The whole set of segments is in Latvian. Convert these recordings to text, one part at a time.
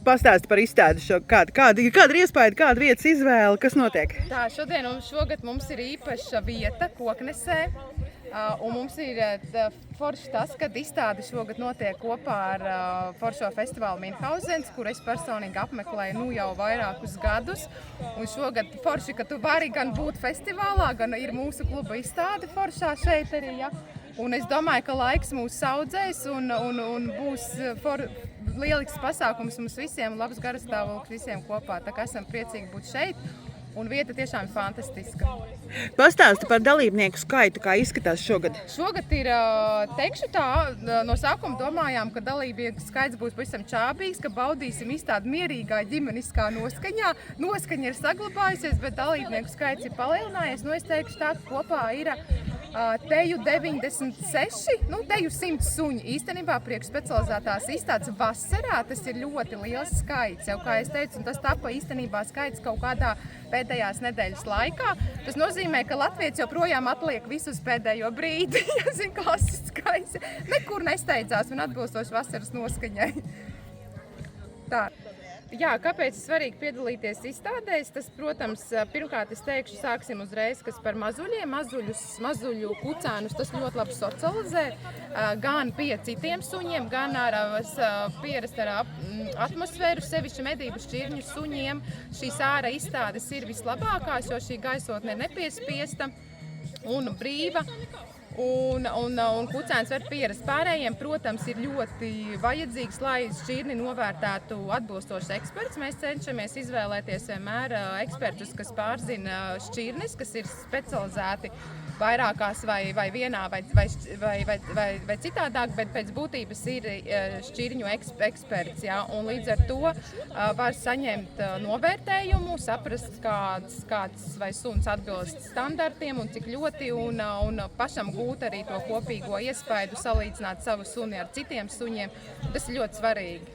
Pastāsti par izstādi kāda ir iespēja, kāda vietas izvēle, kas notiek? Tā, šogad mums ir īpaša vieta Koknesē, un mums ir forši tas, ka izstāde šogad notiek kopā ar foršo festivālu Minhausens, kur es personīgi apmeklēju jau vairākus gadus. Un šogad forši, ka tu vari gan būt festivālā, gan ir mūsu kluba izstāde foršā šeit arī, ja. Un es domāju, ka laiks mūs saudzēs un būs lielisks pasākums mums visiem, labs garastāvoklis visiem kopā. Tā kā esam priecīgi būt šeit, un vieta tiešām ir fantastiska. Pastāsti par dalībnieku skaitu, kā izskatās šogad? Šogad ir, teikšu tā, no sākuma domājām, ka dalībnieku skaits būs pavisam čābīgs, ka baudīsim izstādi mierīgā ģimeniskā noskaņā. Noskaņa ir saglabājusies, bet dalībnieku skaits ir palielinājies. Es teikšu tā, ka kopā ir teju 96, teju 100 suņi. Īstenībā priekš specializētās izstādes vasarā tas ir ļoti liels skaits. Jau, kā es teicu, un tas tapa īstenībā skaits kaut kādā pēdējās nedēļas laikā. Tas nozīmē, ka latvieci joprojām atliek visus pēdējo brīdi, klasiskais. Nekur nesteidzās un atbilstoši vasaras noskaņai. Tā. Jā, kāpēc ir svarīgi piedalīties izstādēs? Tas, protams, pirmkārt es teikšu, sāksim uzreiz, kas par mazuļiem. Mazuļu kucēnus tas ļoti labi socializē, gan pie citiem suņiem, gan ar pierast ar atmosfēru, sevišķi medību šķirņu suņiem. Šīs ārā izstādes ir vislabākās, jo šī gaisotne ir nepiespiesta un brīva. Un kucēns var pierast. Pārējiem, protams, ir ļoti vajadzīgs, lai šķirni novērtētu atbilstošs eksperts. Mēs cenšamies izvēlēties vienmēr ekspertus, kas pārzina šķirnes, kas ir specializēti vairākās vai vienā vai citādāk, bet pēc būtības ir šķirņu eksperts. Ja? Un līdz ar to var saņemt novērtējumu, saprast, kāds vai suns atbilst standartiem un cik ļoti, un pašam gūt arī to kopīgo iespaidu, salīdzināt savu suni ar citiem suņiem. Tas ir ļoti svarīgi.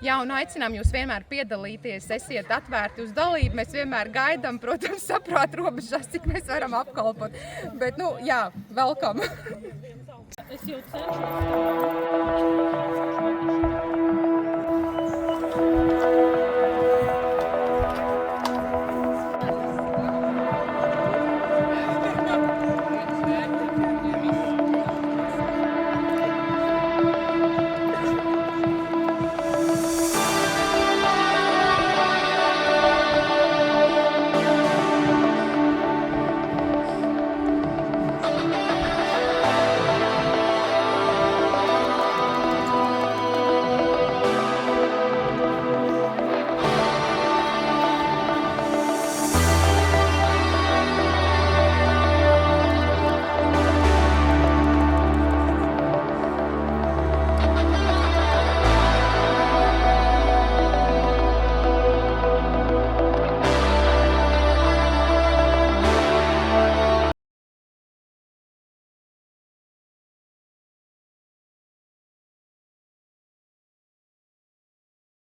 Jā, un aicinām jūs vienmēr piedalīties, esiet atvērti uz dalību. Mēs vienmēr gaidām, protams, saprāt robežās, cik mēs varam apkalpot. Bet, jā, welcome! Es jau cenšos.